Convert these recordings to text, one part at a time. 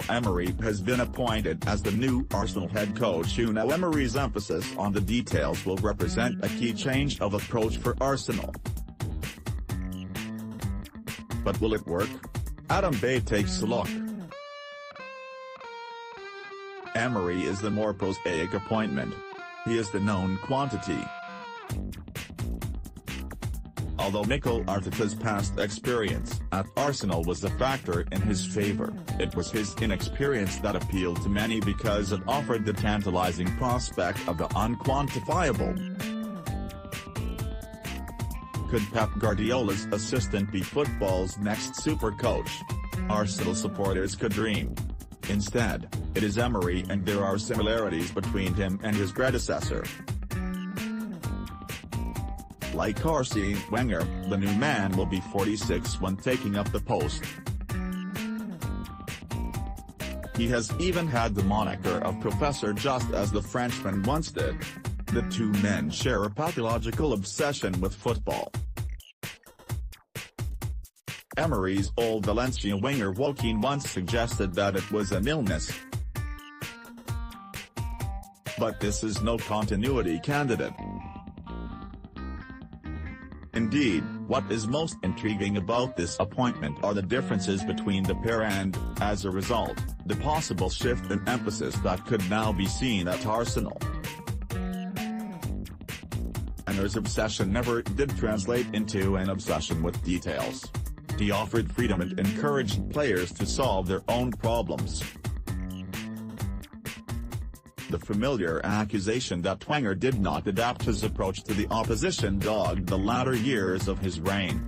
Emery has been appointed as the new Arsenal head coach. Unai Emery's emphasis on the details will represent a key change of approach for Arsenal. But will it work? Adam Bay takes a look. Emery is the more prosaic appointment. He is the known quantity. Although Mikel Arteta's past experience at Arsenal was a factor in his favour, it was his inexperience that appealed to many because it offered the tantalising prospect of the unquantifiable. Could Pep Guardiola's assistant be football's next super coach? Arsenal supporters could dream. Instead, it is Emery, and there are similarities between him and his predecessor. Like Arsene Wenger, the new man will be 46 when taking up the post. He has even had the moniker of Professor, just as the Frenchman once did. The two men share a pathological obsession with football. Emery's old Valencia winger Joaquin once suggested that it was an illness. But this is no continuity candidate. Indeed, what is most intriguing about this appointment are the differences between the pair and, as a result, the possible shift in emphasis that could now be seen at Arsenal. Wenger's obsession never did translate into an obsession with details. He offered freedom and encouraged players to solve their own problems. The familiar accusation that Wenger did not adapt his approach to the opposition dogged the latter years of his reign.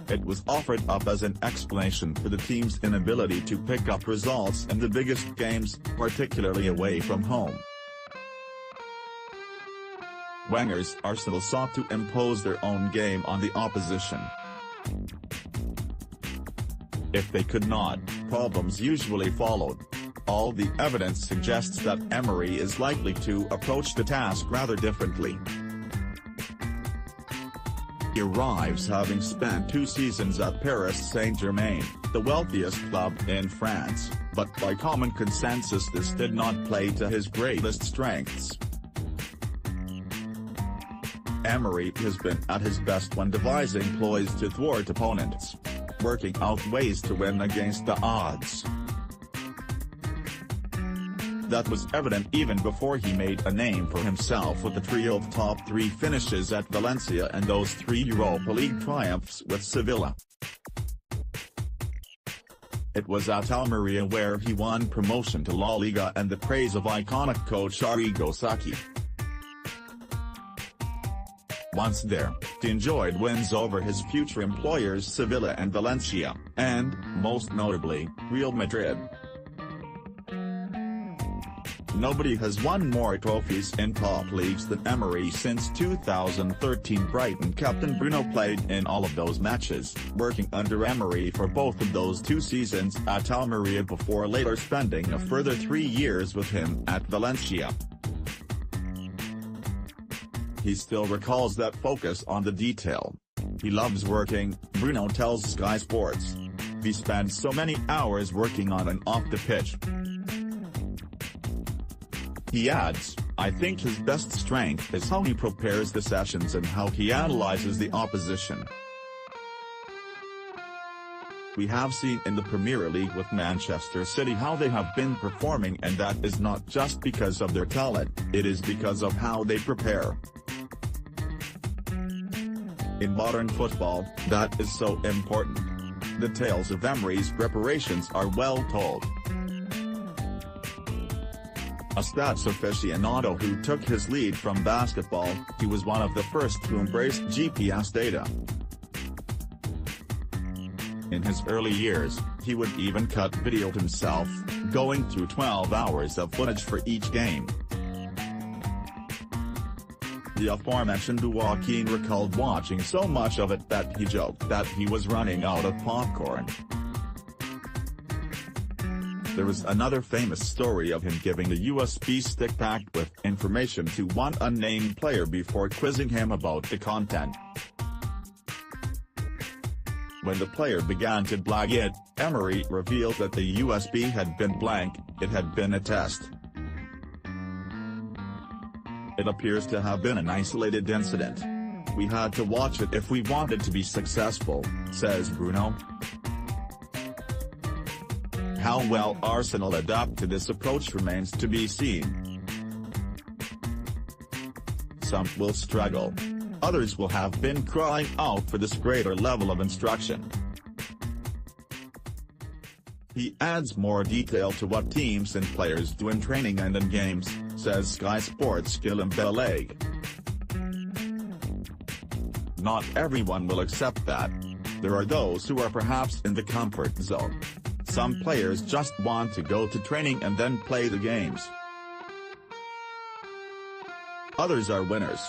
It was offered up as an explanation for the team's inability to pick up results in the biggest games, particularly away from home. Wenger's Arsenal sought to impose their own game on the opposition. If they could not, problems usually followed. All the evidence suggests that Emery is likely to approach the task rather differently. He arrives having spent 2 seasons at Paris Saint-Germain, the wealthiest club in France, but by common consensus this did not play to his greatest strengths. Emery has been at his best when devising ploys to thwart opponents, working out ways to win against the odds. That was evident even before he made a name for himself with the trio of top 3 finishes at Valencia and those 3 Europa League triumphs with Sevilla. It was at Almeria where he won promotion to La Liga and the praise of iconic coach Arrigo Sacchi. Once there, he enjoyed wins over his future employers Sevilla and Valencia, and, most notably, Real Madrid. Nobody has won more trophies in top leagues than Emery since 2013. Brighton captain Bruno played in all of those matches, working under Emery for both of those 2 seasons at Almeria before later spending a further 3 years with him at Valencia. He still recalls that focus on the detail. He loves working, Bruno tells Sky Sports. He spends so many hours working on and off the pitch. He adds, I think his best strength is how he prepares the sessions and how he analyzes the opposition. We have seen in the Premier League with Manchester City how they have been performing, and that is not just because of their talent, it is because of how they prepare. In modern football, that is so important. The tales of Emery's preparations are well told. A stats aficionado who took his lead from basketball, he was one of the first to embrace GPS data. In his early years, he would even cut video himself, going through 12 hours of footage for each game. The aforementioned Joaquin recalled watching so much of it that he joked that he was running out of popcorn. There was another famous story of him giving a USB stick packed with information to one unnamed player before quizzing him about the content. When the player began to blag it, Emery revealed that the USB had been blank, it had been a test. It appears to have been an isolated incident. We had to watch it if we wanted to be successful, says Bruno. How well Arsenal adapt to this approach remains to be seen. Some will struggle. Others will have been crying out for this greater level of instruction. He adds more detail to what teams and players do in training and in games, says Sky Sports' Guillaume Belleg. Not everyone will accept that. There are those who are perhaps in the comfort zone. Some players just want to go to training and then play the games. Others are winners.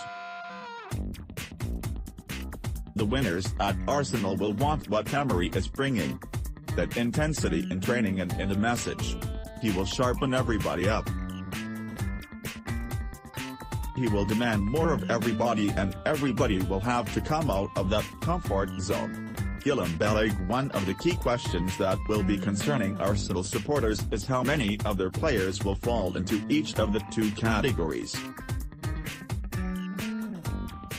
The winners at Arsenal will want what Emery is bringing. That intensity in training and in the message. He will sharpen everybody up. He will demand more of everybody and everybody will have to come out of that comfort zone. Guillaume Belleg. One of the key questions that will be concerning Arsenal supporters is how many of their players will fall into each of the two categories.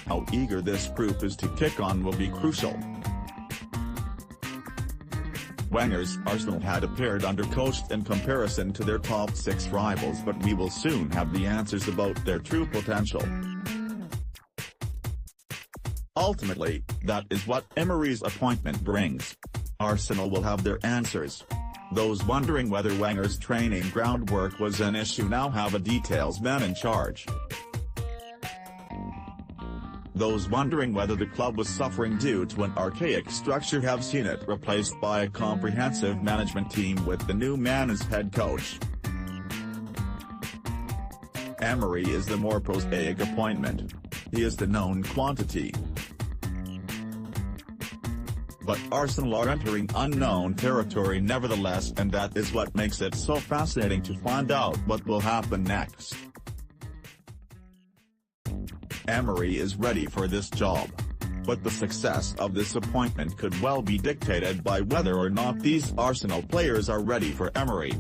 How eager this group is to kick on will be crucial. Wenger's Arsenal had appeared undercoached in comparison to their top six rivals, but we will soon have the answers about their true potential. Ultimately, that is what Emery's appointment brings. Arsenal will have their answers. Those wondering whether Wenger's training groundwork was an issue now have a details man in charge. Those wondering whether the club was suffering due to an archaic structure have seen it replaced by a comprehensive management team with the new man as head coach. Emery is the more prosaic appointment. He is the known quantity. But Arsenal are entering unknown territory nevertheless, and that is what makes it so fascinating to find out what will happen next. Emery is ready for this job. But the success of this appointment could well be dictated by whether or not these Arsenal players are ready for Emery.